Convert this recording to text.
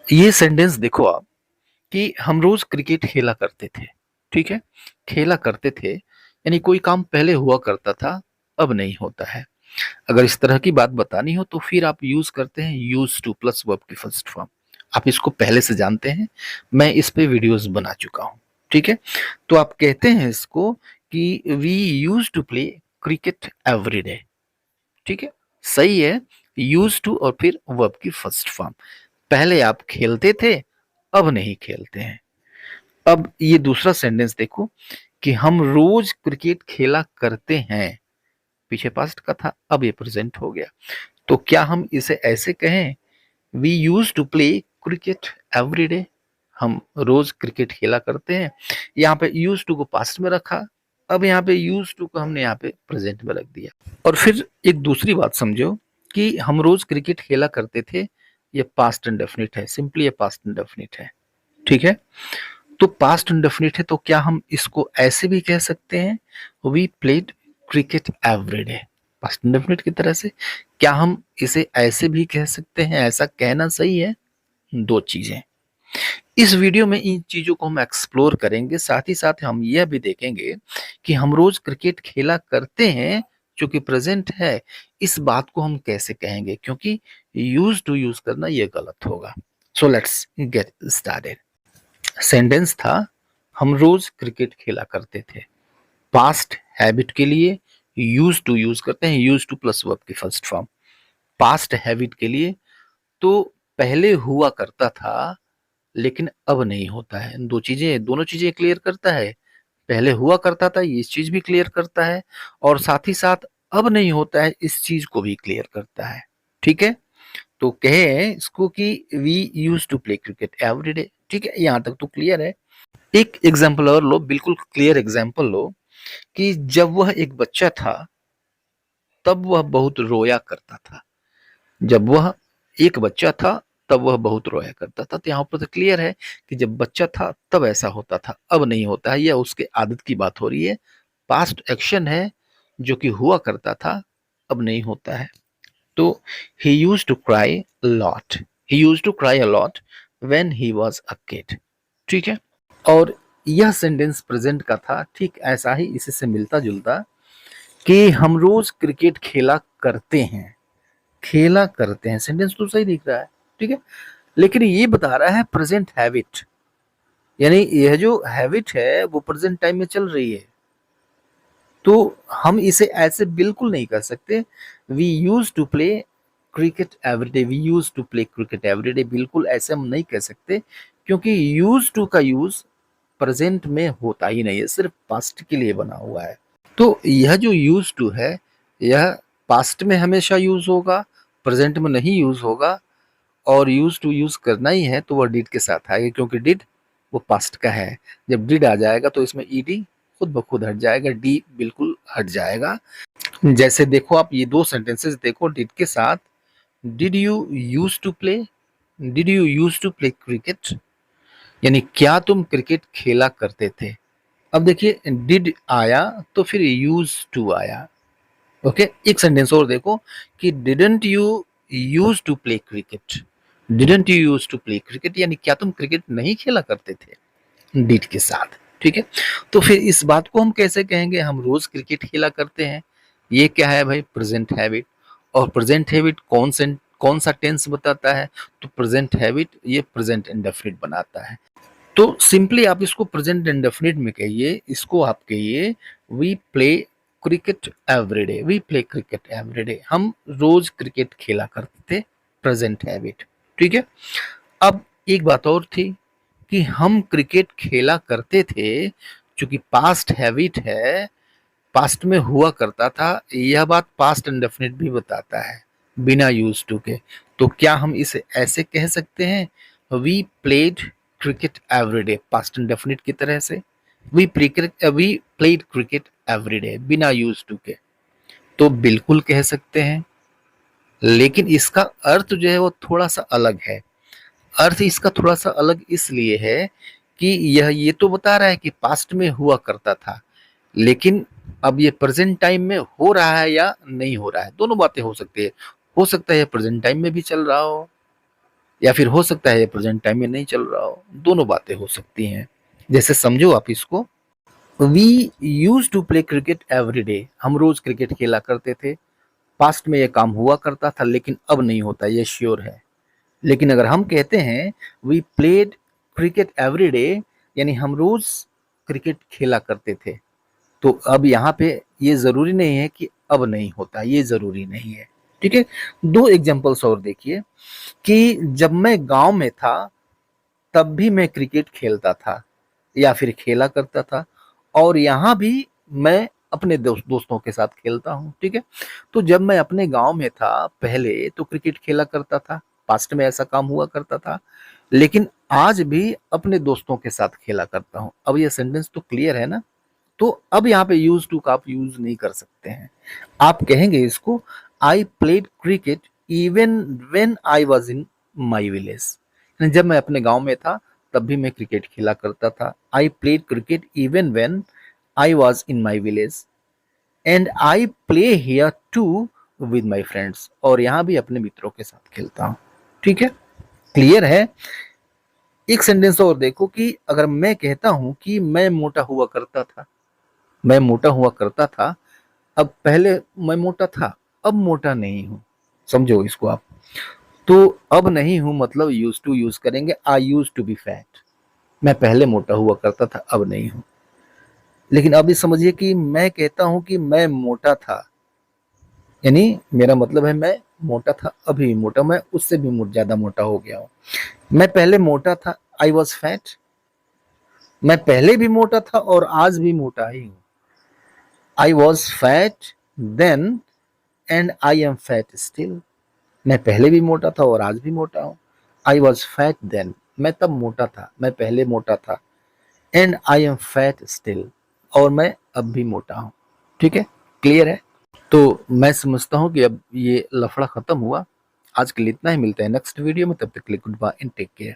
ये सेंटेंस देखो आप कि हम रोज क्रिकेट खेला करते थे। ठीक है, खेला करते थे यानी कोई काम पहले हुआ करता था, अब नहीं होता है। अगर इस तरह की बात बतानी हो तो फिर आप यूज करते हैं यूज टू प्लस वर्ब की फर्स्ट फॉर्म। आप इसको पहले से जानते हैं, मैं इस पे वीडियोस बना चुका हूं। ठीक है, तो आप कहते हैं इसको कि we use to play cricket every day. ठीक है, सही है। यूज टू और फिर वर्ब की फर्स्ट फॉर्म। पहले आप खेलते थे, अब नहीं खेलते हैं। अब ये दूसरा सेंटेंस देखो कि हम रोज क्रिकेट खेला करते हैं। पीछे पास्ट का था, अब ये प्रेजेंट हो गया। तो क्या हम इसे ऐसे कहें, we use to play cricket every day. हम रोज क्रिकेट खेला करते हैं। यहाँ पे यूज टू को पास्ट में रखा, अब यहाँ पे यूज टू को हमने यहाँ पे प्रेजेंट में रख दिया। और फिर एक दूसरी बात समझो कि हम रोज क्रिकेट खेला करते थे, ये पास्ट इंडेफिनिट है, सिंपली ये पास्ट इंडेफिनिट है। ठीक है, तो पास्ट इंडेफिनिट है तो क्या हम इसको ऐसे भी कह सकते हैं, we played cricket every day. Past indefinite की तरह से क्या हम इसे ऐसे भी कह सकते हैं, ऐसा कहना सही है? दो चीजें इस वीडियो में, इन चीजों को हम एक्सप्लोर करेंगे। साथ ही साथ हम यह भी देखेंगे कि हम रोज क्रिकेट खेला करते हैं जो कि प्रेजेंट है, इस बात को हम कैसे कहेंगे, क्योंकि यूज टू यूज करना यह गलत होगा। So let's get started. Sentence था हम रोज क्रिकेट खेला करते थे। पास्ट हैबिट के लिए यूज टू यूज करते हैं, यूज टू प्लस वर्ब की फर्स्ट फॉर्म। पास्ट हैबिट के लिए तो पहले हुआ करता था लेकिन अब नहीं होता है। दो चीजें, दोनों चीजें क्लियर करता है। पहले हुआ करता था, ये चीज भी क्लियर करता है, और साथ ही साथ अब नहीं होता है, इस चीज को भी क्लियर करता है। ठीक है, तो कहे इसको कि we use to play cricket every day. ठीक है, यहां तक तो क्लियर है। एक एग्जाम्पल और लो, बिल्कुल क्लियर एग्जाम्पल लो कि जब वह एक बच्चा था तब वह बहुत रोया करता था। जब वह एक बच्चा था तब वह बहुत रोया करता था। तो यहाँ पर तो क्लियर है कि जब बच्चा था तब ऐसा होता था, अब नहीं होता है। यह उसके आदत की बात हो रही है। पास्ट एक्शन है जो कि हुआ करता था, अब नहीं होता है। तो he use to cry lot, he use to cry a lot when he was a kid. ठीक है, और यह सेंटेंस प्रेजेंट का था, ठीक ऐसा ही इसी से मिलता जुलता कि हम रोज क्रिकेट खेला करते हैं। खेला करते हैं सेंटेंस तो सही दिख रहा है। ठीक है, लेकिन ये बता रहा है प्रेजेंट हैबिट, यानी यह जो हैबिट है वो प्रेजेंट टाइम में चल रही है। तो हम इसे ऐसे बिल्कुल नहीं कर सकते, we use to play cricket everyday, we use to play cricket everyday, बिल्कुल ऐसे हम नहीं कह सकते, क्योंकि यूज टू का यूज प्रेजेंट में होता ही नहीं है, सिर्फ पास्ट के लिए बना हुआ है। तो यह जो यूज टू है, यह पास्ट में हमेशा यूज होगा, प्रेजेंट में नहीं यूज होगा। और यूज टू यूज करना ही है तो वह डिड के साथ आएगा, क्योंकि डिड वो पास्ट का है। जब डिड आ जाएगा तो इसमें ईडी खुद ब खुद हट जाएगा, डी बिल्कुल हट जाएगा। जैसे देखो आप ये दो सेंटेंसेस देखो डिड के साथ, did you use to play, did you use to play cricket, यानी क्या तुम क्रिकेट खेला करते थे। अब देखिए डिड आया तो फिर यूज टू आया। ओके, एक सेंटेंस और देखो कि didn't you use to play cricket, didn't you use to play cricket, यानी क्या तुम क्रिकेट नहीं खेला करते थे, डिड के साथ। ठीक है, तो फिर इस बात को हम कैसे कहेंगे, हम रोज क्रिकेट खेला करते हैं। ये क्या है भाई, प्रेजेंट हैबिट। और प्रेजेंट हैबिट कौन सा टेंस बताता है, तो प्रेजेंट हैबिट ये प्रेजेंट इंडेफिनिट बनाता है। तो सिंपली आप इसको प्रेजेंट इंडेफिनिट में कहिए, इसको आप कहिए we play cricket everyday, we play cricket everyday, हम रोज क्रिकेट खेला करते थे, प्रेजेंट हैबिट। ठीक है, अब एक बात और थी कि हम क्रिकेट खेला करते थे, चूंकि पास्ट हैबिट है, पास्ट में हुआ करता था, यह बात पास्ट इंडेफिनिट भी बताता है बिना यूज टू के। तो क्या हम इसे ऐसे कह सकते हैं, we played cricket everyday, past indefinite की तरह से, वी प्लेड क्रिकेट एवरीडे बिना यूज टू के? तो बिल्कुल कह सकते हैं, लेकिन इसका अर्थ जो है वो थोड़ा सा अलग है। अर्थ इसका थोड़ा सा अलग इसलिए है कि यह ये तो बता रहा है कि पास्ट में हुआ करता था, लेकिन अब ये प्रेजेंट टाइम में हो रहा है या नहीं हो रहा है, दोनों बातें हो सकती है। हो सकता है प्रेजेंट टाइम में भी चल रहा हो, या फिर हो सकता है ये प्रेजेंट टाइम में नहीं चल रहा हो, दोनों बातें हो सकती हैं। जैसे समझो आप इसको, we use to play cricket every day, हम रोज क्रिकेट खेला करते थे। पास्ट में ये काम हुआ करता था लेकिन अब नहीं होता, ये श्योर है। लेकिन अगर हम कहते हैं we played cricket every day, यानी हम रोज क्रिकेट खेला करते थे, तो अब यहाँ पे ये जरूरी नहीं है कि अब नहीं होता, ये जरूरी नहीं है। ठीक है, दो एग्जांपल्स और देखिए कि जब मैं गांव में था तब भी मैं क्रिकेट खेलता था या फिर खेला करता था, और यहाँ भी मैं अपने दोस्तों के साथ खेलता हूँ। ठीक है, तो जब मैं अपने गांव में था पहले तो क्रिकेट खेला करता था, पास्ट में ऐसा काम हुआ करता था, लेकिन आज भी अपने दोस्तों के साथ खेला करता हूँ। अब ये सेंटेंस तो क्लियर है ना। तो अब यहाँ पे यूज टू का आप यूज नहीं कर सकते हैं। आप कहेंगे इसको, आई played cricket even when I was in my village, जब मैं अपने गांव में था तब भी मैं क्रिकेट खेला करता था। I played cricket even when I was in my village and I play here too with my friends, और यहाँ भी अपने मित्रों के साथ खेलता हूँ। ठीक है, क्लियर है। एक सेंटेंस और देखो कि अगर मैं कहता हूं कि मैं मोटा हुआ करता था, मैं मोटा हुआ करता था, अब पहले मैं मोटा था, अब मोटा नहीं हूं। समझो इसको आप। तो अब नहीं हूं मतलब यूज टू यूज करेंगे, आई यूज टू बी फैट, मैं पहले मोटा हुआ करता था अब नहीं हूं। लेकिन अब ये समझिए कि मैं कहता हूं कि मैं मोटा था, यानी मेरा मतलब है मैं मोटा था अभी मोटा, मैं उससे भी ज्यादा मोटा हो गया हूं। मैं पहले मोटा था, आई वॉज फैट, मैं पहले भी मोटा था और आज भी मोटा ही हूं। I was fat then and I am fat still, मैं पहले भी मोटा था और आज भी मोटा हूं। आई वॉज फैट देन, मैं तब मोटा था, मैं पहले मोटा था। And I am fat still, और मैं अब भी मोटा हूं। ठीक है, क्लियर है। तो मैं समझता हूं कि अब ये लफड़ा खत्म हुआ। आज के लिए इतना ही, मिलते हैं नेक्स्ट वीडियो में, तब तक के लिए goodbye and take care.